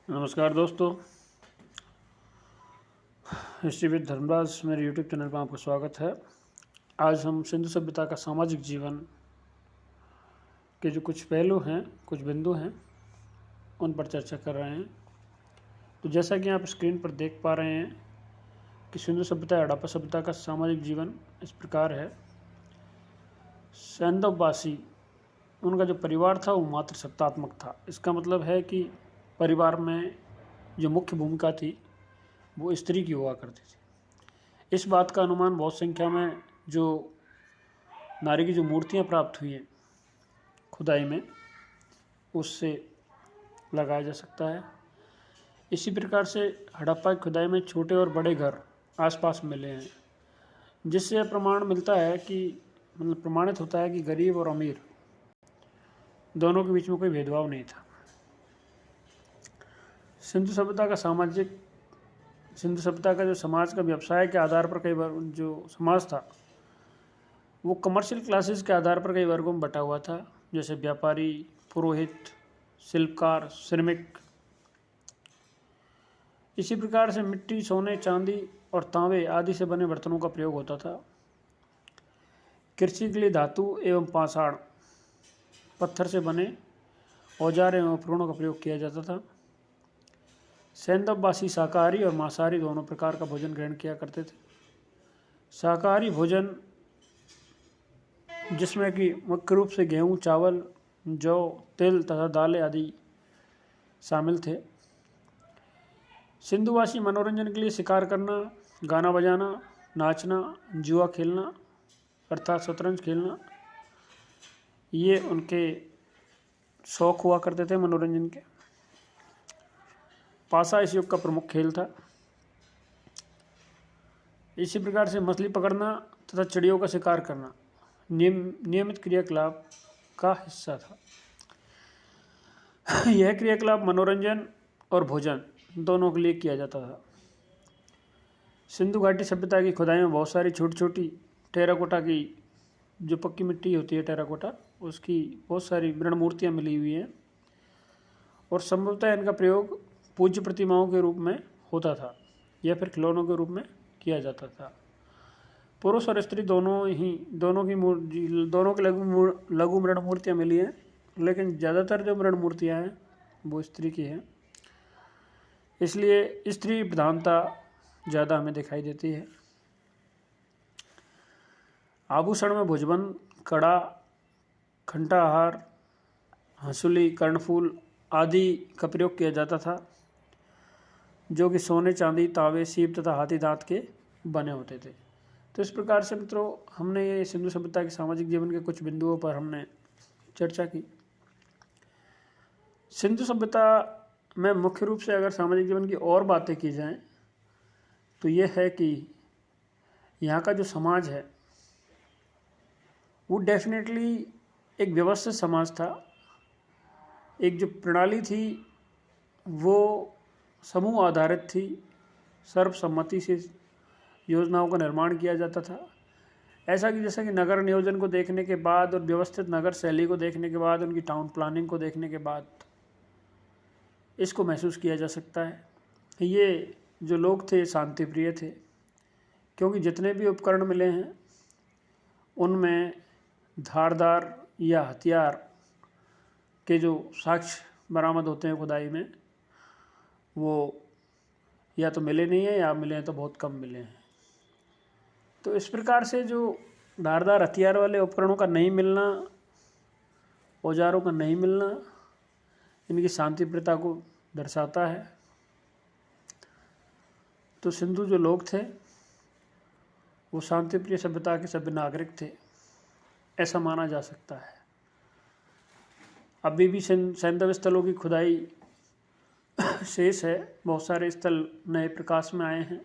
नमस्कार दोस्तों, history with Dharmaraj मेरे यूट्यूब चैनल पर आपका स्वागत है। आज हम सिंधु सभ्यता का सामाजिक जीवन के जो कुछ पहलू हैं, कुछ बिंदु हैं, उन पर चर्चा कर रहे हैं। तो जैसा कि आप स्क्रीन पर देख पा रहे हैं कि सिंधु सभ्यता हड़प्पा सभ्यता का सामाजिक जीवन इस प्रकार है। सैंधववासी, उनका जो परिवार था वो मातृसत्तात्मक था। इसका मतलब है कि परिवार में जो मुख्य भूमिका थी वो स्त्री की हुआ करती थी। इस बात का अनुमान बहुत संख्या में जो नारी की जो मूर्तियां प्राप्त हुई हैं खुदाई में, उससे लगाया जा सकता है। इसी प्रकार से हड़प्पा की खुदाई में छोटे और बड़े घर आसपास मिले हैं, जिससे प्रमाण मिलता है कि प्रमाणित होता है कि गरीब और अमीर दोनों के बीच में कोई भेदभाव नहीं था। सिंधु सभ्यता का जो समाज का व्यवसाय के आधार पर कई बार जो समाज था वो कमर्शियल क्लासेस के आधार पर कई वर्गों में बटा हुआ था, जैसे व्यापारी, पुरोहित, शिल्पकार, श्रमिक। इसी प्रकार से मिट्टी, सोने, चांदी और तांबे आदि से बने बर्तनों का प्रयोग होता था। कृषि के लिए धातु एवं पाषाण पत्थर से बने औजार एवं उपकरणों का प्रयोग किया जाता था। सैंधववासी शाकाहारी और मांसाहारी दोनों प्रकार का भोजन ग्रहण किया करते थे। शाकाहारी भोजन जिसमें कि मुख्य रूप से गेहूँ, चावल, जौ, तिल तथा दालें आदि शामिल थे। सिंधुवासी मनोरंजन के लिए शिकार करना, गाना बजाना, नाचना, जुआ खेलना अर्थात शतरंज खेलना, ये उनके शौक हुआ करते थे मनोरंजन के। पासा इस युग का प्रमुख खेल था। इसी प्रकार से मछली पकड़ना तथा चिड़ियों का शिकार करना नियमित क्रियाकलाप का हिस्सा था। यह क्रियाकलाप मनोरंजन और भोजन दोनों के लिए किया जाता था। सिंधु घाटी सभ्यता की खुदाई में बहुत सारी छोटी छोटी टेराकोटा की जो पक्की मिट्टी होती है, टेराकोटा, उसकी बहुत सारी मृण मूर्तियाँ मिली हुई हैं और संभवतः इनका प्रयोग पूज्य प्रतिमाओं के रूप में होता था या फिर खिलौनों के रूप में किया जाता था। पुरुष और स्त्री दोनों की लघु मृण मूर्तियाँ मिली हैं, लेकिन ज़्यादातर जो मृण मूर्तियाँ हैं वो स्त्री की हैं, इसलिए स्त्री प्रधानता ज़्यादा हमें दिखाई देती है। आभूषण में भुजबंद, कड़ा, घंटाहार, हंसुली, कर्णफूल आदि का प्रयोग किया जाता था, जो कि सोने, चांदी, तांबे, सीप तथा हाथी दांत के बने होते थे। तो इस प्रकार से मित्रों, हमने ये सिंधु सभ्यता के सामाजिक जीवन के कुछ बिंदुओं पर हमने चर्चा की। सिंधु सभ्यता में मुख्य रूप से अगर सामाजिक जीवन की और बातें की जाएं तो ये है कि यहाँ का जो समाज है वो डेफिनेटली एक व्यवस्थित समाज था। एक जो प्रणाली थी वो समूह आधारित थी, सर्वसम्मति से योजनाओं का निर्माण किया जाता था। ऐसा कि जैसा कि नगर नियोजन को देखने के बाद और व्यवस्थित नगर शैली को देखने के बाद, उनकी टाउन प्लानिंग को देखने के बाद इसको महसूस किया जा सकता है। ये जो लोग थे शांति प्रिय थे, क्योंकि जितने भी उपकरण मिले हैं उनमें धारदार या हथियार के जो साक्ष्य बरामद होते हैं खुदाई में, वो या तो मिले नहीं है या मिले हैं तो बहुत कम मिले हैं। तो इस प्रकार से जो धारदार हथियार वाले उपकरणों का नहीं मिलना, औजारों का नहीं मिलना, इनकी शांतिप्रियता को दर्शाता है। तो सिंधु जो लोग थे वो शांतिप्रिय सभ्यता के सभ्य नागरिक थे, ऐसा माना जा सकता है। अभी भी सैंधव स्थलों की खुदाई शेष है, बहुत सारे स्थल नए प्रकाश में आए हैं,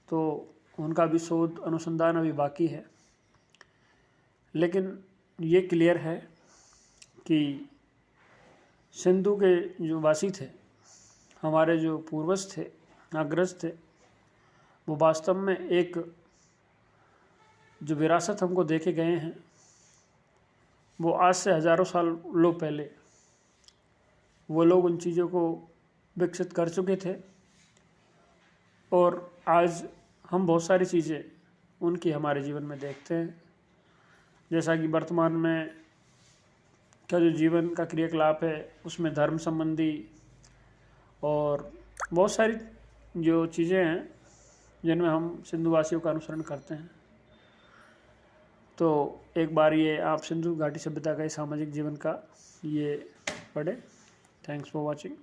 तो उनका भी शोध अनुसंधान अभी बाकी है। लेकिन ये क्लियर है कि सिंधु के जो वासी थे, हमारे जो पूर्वज थे, अग्रज थे, वो वास्तव में एक जो विरासत हमको देके गए हैं वो आज से हज़ारों साल पहले वो लोग उन चीज़ों को विकसित कर चुके थे, और आज हम बहुत सारी चीज़ें उनकी हमारे जीवन में देखते हैं। जैसा कि वर्तमान में का जो जीवन का क्रियाकलाप है उसमें धर्म संबंधी और बहुत सारी जो चीज़ें हैं जिनमें हम सिंधुवासियों का अनुसरण करते हैं। तो एक बार ये आप सिंधु घाटी सभ्यता का सामाजिक जीवन का ये पढ़े। Thanks for watching.